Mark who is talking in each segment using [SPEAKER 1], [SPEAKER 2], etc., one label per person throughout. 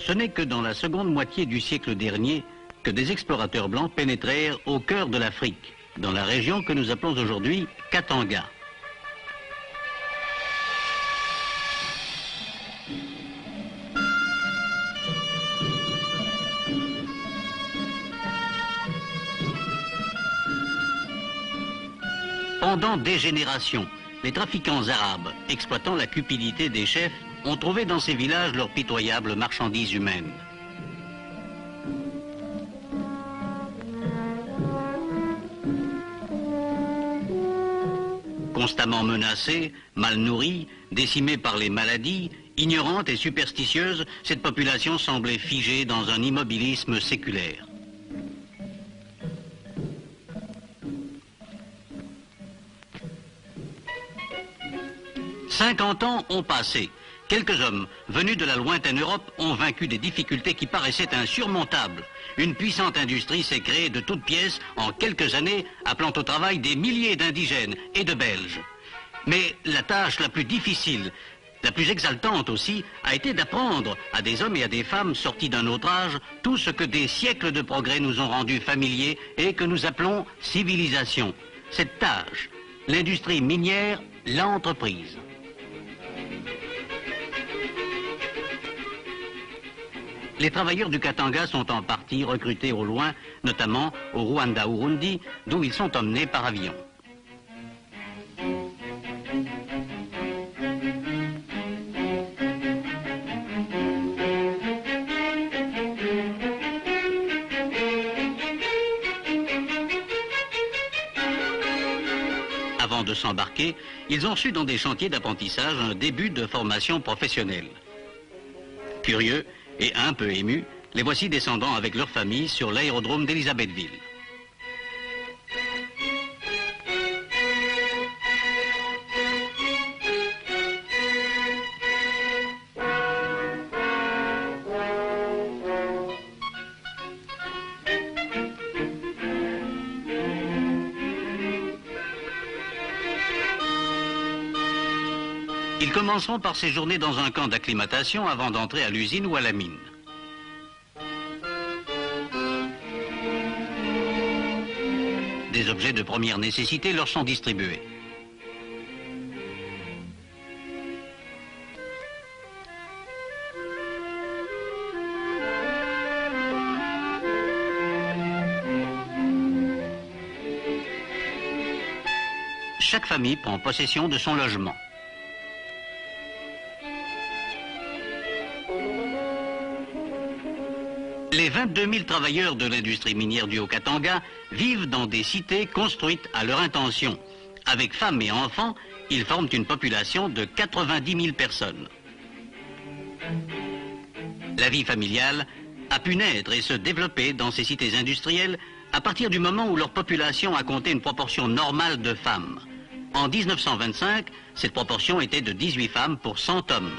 [SPEAKER 1] Ce n'est que dans la seconde moitié du siècle dernier que des explorateurs blancs pénétrèrent au cœur de l'Afrique, dans la région que nous appelons aujourd'hui Katanga. Pendant des générations, les trafiquants arabes, exploitant la cupidité des chefs, ont trouvé dans ces villages leurs pitoyables marchandises humaines. Constamment menacée, mal nourrie, décimée par les maladies, ignorante et superstitieuse, cette population semblait figée dans un immobilisme séculaire. « 50 ans ont passé. Quelques hommes venus de la lointaine Europe ont vaincu des difficultés qui paraissaient insurmontables. Une puissante industrie s'est créée de toutes pièces en quelques années, appelant au travail des milliers d'indigènes et de Belges. Mais la tâche la plus difficile, la plus exaltante aussi, a été d'apprendre à des hommes et à des femmes sortis d'un autre âge tout ce que des siècles de progrès nous ont rendu familiers et que nous appelons civilisation. Cette tâche, l'industrie minière l'a entreprise. Les travailleurs du Katanga sont en partie recrutés au loin, notamment au Rwanda-Urundi, d'où ils sont emmenés par avion. Avant de s'embarquer, ils ont reçu dans des chantiers d'apprentissage un début de formation professionnelle. Curieux et un peu émus, les voici descendant avec leur famille sur l'aérodrome d'Elisabethville. Ils commenceront par séjourner dans un camp d'acclimatation avant d'entrer à l'usine ou à la mine. Des objets de première nécessité leur sont distribués. Chaque famille prend possession de son logement. Les 22 000 travailleurs de l'industrie minière du Haut-Katanga vivent dans des cités construites à leur intention. Avec femmes et enfants, ils forment une population de 90 000 personnes. La vie familiale a pu naître et se développer dans ces cités industrielles à partir du moment où leur population a compté une proportion normale de femmes. En 1925, cette proportion était de 18 femmes pour 100 hommes.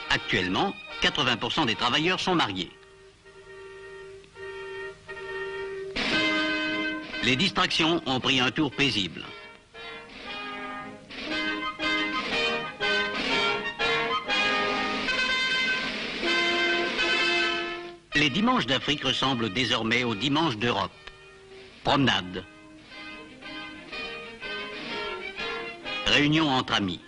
[SPEAKER 1] Actuellement, 80% des travailleurs sont mariés. Les distractions ont pris un tour paisible. Les dimanches d'Afrique ressemblent désormais aux dimanches d'Europe. Promenade. Réunion entre amis.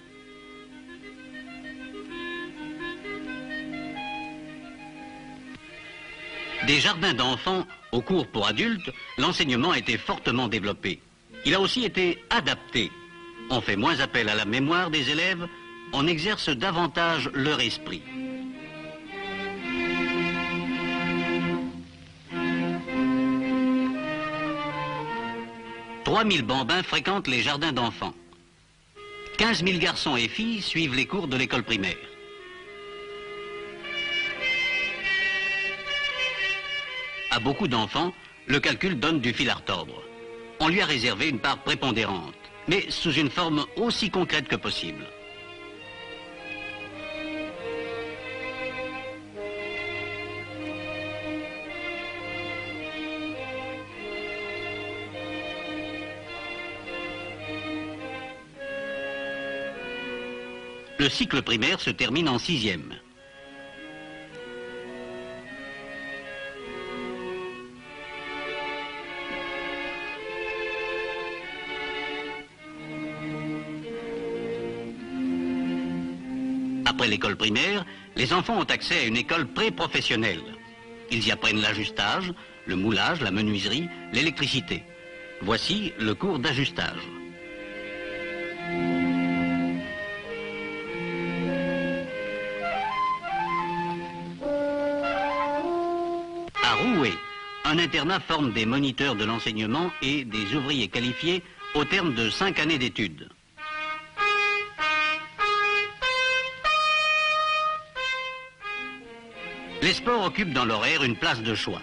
[SPEAKER 1] Des jardins d'enfants au cours pour adultes, l'enseignement a été fortement développé. Il a aussi été adapté. On fait moins appel à la mémoire des élèves, on exerce davantage leur esprit. « 3 000 bambins fréquentent les jardins d'enfants. 15 000 garçons et filles suivent les cours de l'école primaire. À beaucoup d'enfants, le calcul donne du fil à retordre. On lui a réservé une part prépondérante, mais sous une forme aussi concrète que possible. Le cycle primaire se termine en 6e. Après l'école primaire, les enfants ont accès à une école pré-professionnelle. Ils y apprennent l'ajustage, le moulage, la menuiserie, l'électricité. Voici le cours d'ajustage. À Roué, un internat forme des moniteurs de l'enseignement et des ouvriers qualifiés au terme de 5 années d'études. Les sports occupent dans l'horaire une place de choix.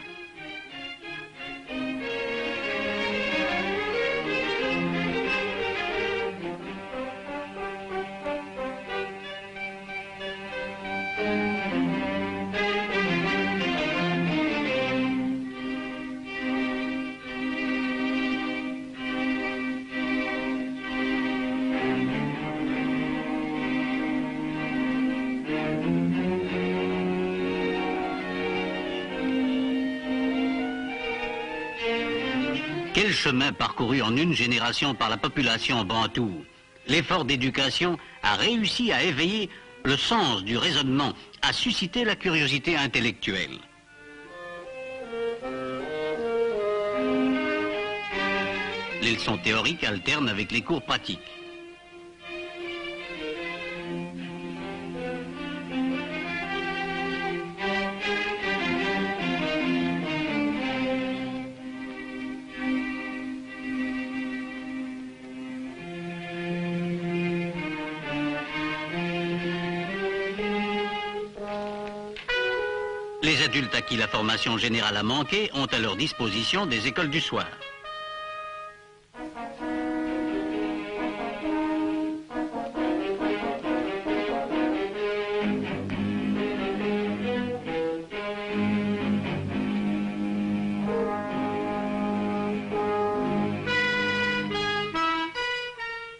[SPEAKER 1] Quel chemin parcouru en une génération par la population bantoue. L'effort d'éducation a réussi à éveiller le sens du raisonnement, à susciter la curiosité intellectuelle. Les leçons théoriques alternent avec les cours pratiques. Les adultes à qui la formation générale a manqué ont à leur disposition des écoles du soir.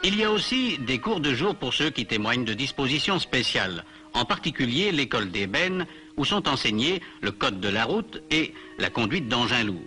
[SPEAKER 1] Il y a aussi des cours de jour pour ceux qui témoignent de dispositions spéciales, en particulier l'école d'ébène, où sont enseignés le code de la route et la conduite d'engins lourds.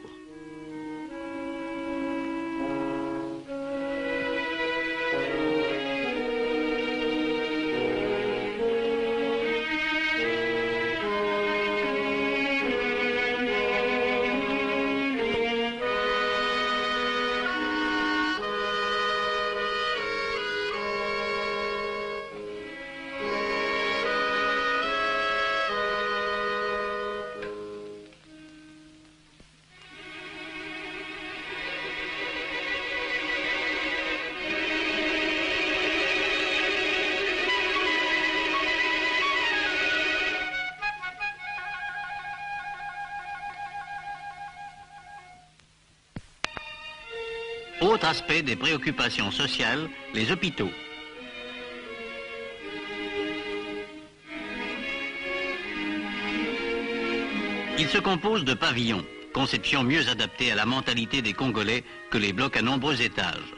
[SPEAKER 1] Autre aspect des préoccupations sociales, les hôpitaux. Ils se composent de pavillons, conception mieux adaptée à la mentalité des Congolais que les blocs à nombreux étages.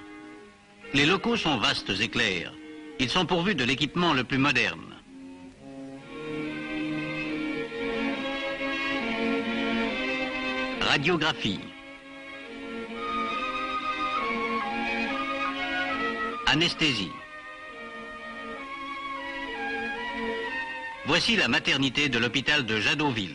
[SPEAKER 1] Les locaux sont vastes et clairs. Ils sont pourvus de l'équipement le plus moderne. Radiographie. Anesthésie. Voici la maternité de l'hôpital de Jadoville.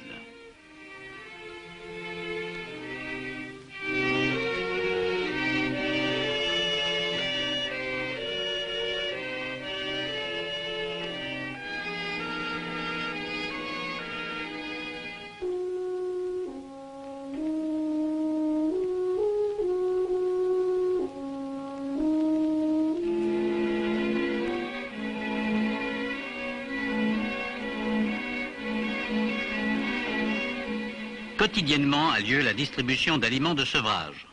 [SPEAKER 1] Quotidiennement a lieu la distribution d'aliments de sevrage.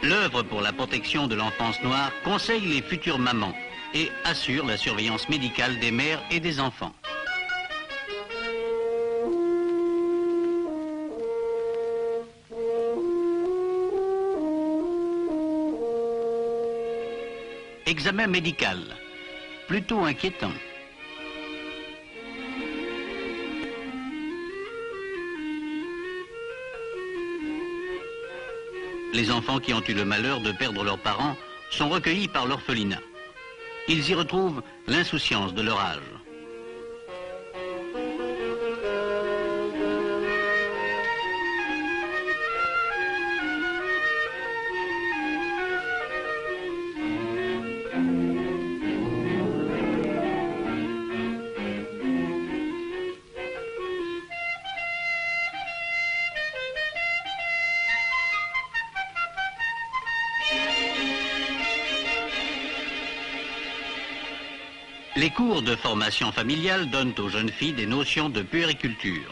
[SPEAKER 1] L'œuvre pour la protection de l'enfance noire conseille les futures mamans et assure la surveillance médicale des mères et des enfants. Examen médical, plutôt inquiétant. Les enfants qui ont eu le malheur de perdre leurs parents sont recueillis par l'orphelinat. Ils y retrouvent l'insouciance de leur âge. Les cours de formation familiale donnent aux jeunes filles des notions de puériculture.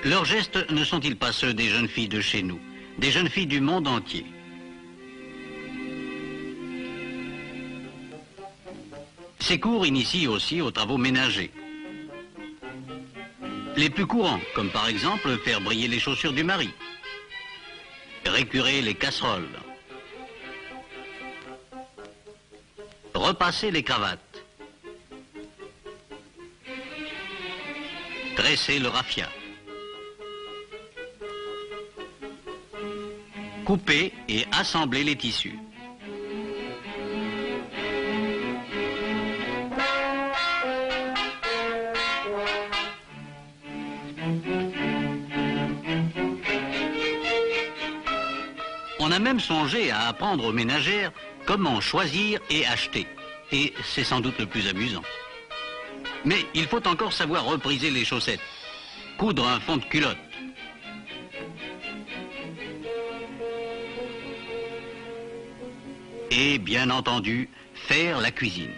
[SPEAKER 1] Leurs gestes ne sont-ils pas ceux des jeunes filles de chez nous, des jeunes filles du monde entier? Ces cours initient aussi aux travaux ménagers. Les plus courants, comme par exemple faire briller les chaussures du mari, récurer les casseroles, repasser les cravates, tresser le raffia, couper et assembler les tissus. On a même songé à apprendre aux ménagères comment choisir et acheter. Et c'est sans doute le plus amusant. Mais il faut encore savoir repriser les chaussettes, coudre un fond de culotte, et, bien entendu, faire la cuisine.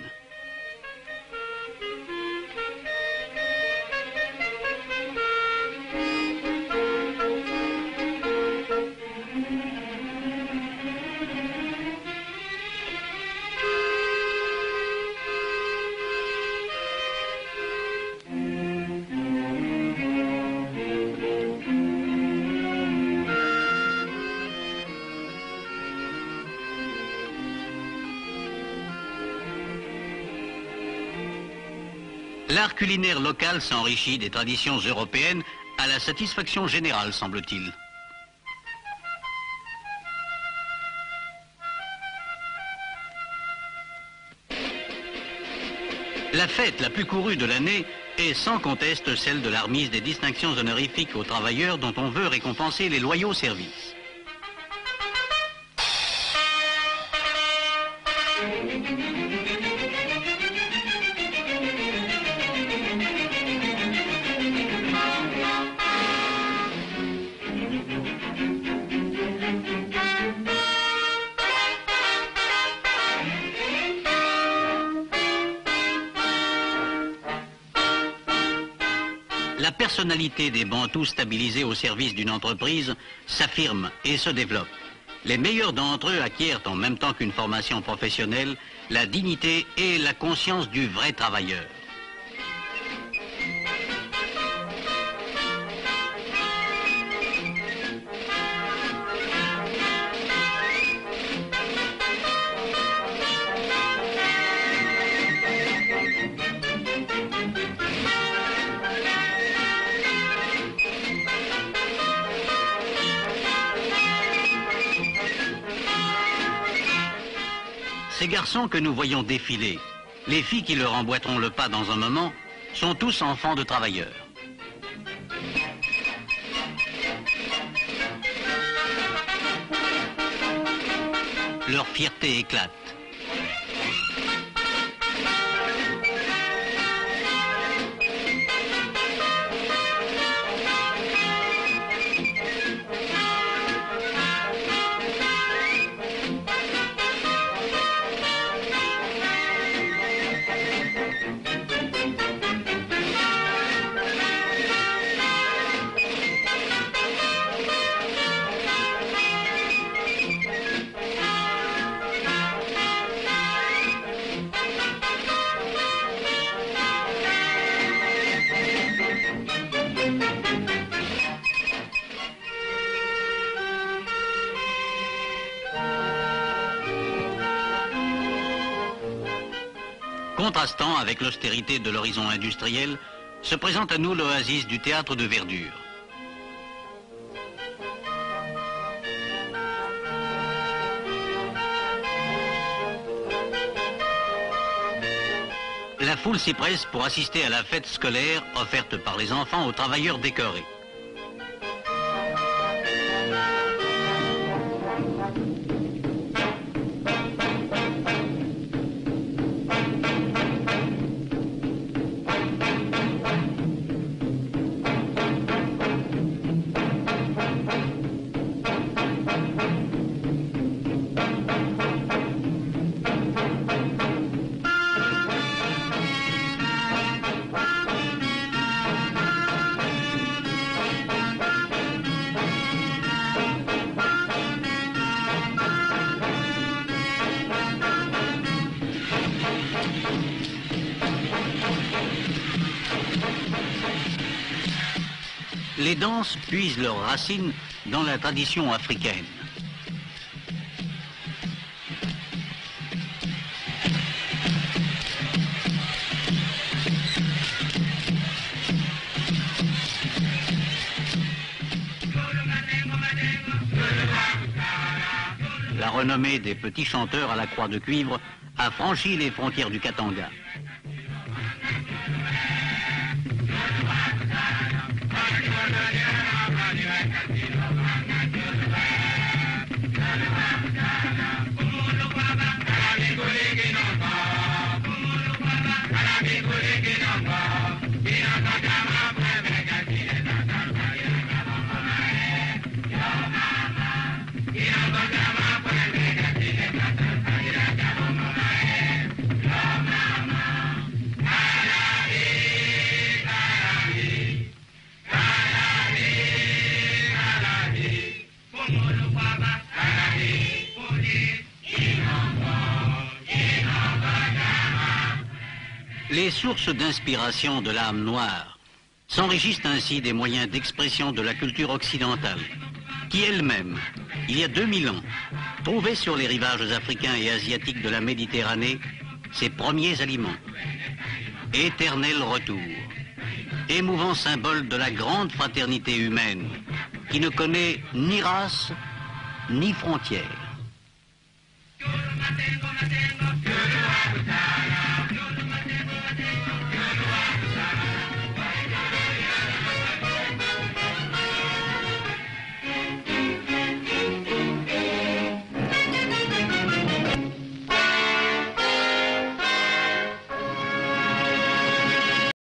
[SPEAKER 1] L'art culinaire local s'enrichit des traditions européennes à la satisfaction générale, semble-t-il. La fête la plus courue de l'année est sans conteste celle de la remise des distinctions honorifiques aux travailleurs dont on veut récompenser les loyaux services. La personnalité des Bantous stabilisés au service d'une entreprise s'affirme et se développe. Les meilleurs d'entre eux acquièrent en même temps qu'une formation professionnelle la dignité et la conscience du vrai travailleur. Ces garçons que nous voyons défiler, les filles qui leur emboîteront le pas dans un moment, sont tous enfants de travailleurs. Leur fierté éclate. Contrastant avec l'austérité de l'horizon industriel, se présente à nous l'oasis du théâtre de verdure. La foule s'y presse pour assister à la fête scolaire offerte par les enfants aux travailleurs décorés. Les danses puisent leurs racines dans la tradition africaine. La renommée des petits chanteurs à la croix de cuivre a franchi les frontières du Katanga. Les sources d'inspiration de l'âme noire s'enrichissent ainsi des moyens d'expression de la culture occidentale, qui elle-même, il y a 2000 ans, trouvait sur les rivages africains et asiatiques de la Méditerranée ses premiers aliments. Éternel retour, émouvant symbole de la grande fraternité humaine, qui ne connaît ni race, ni frontières.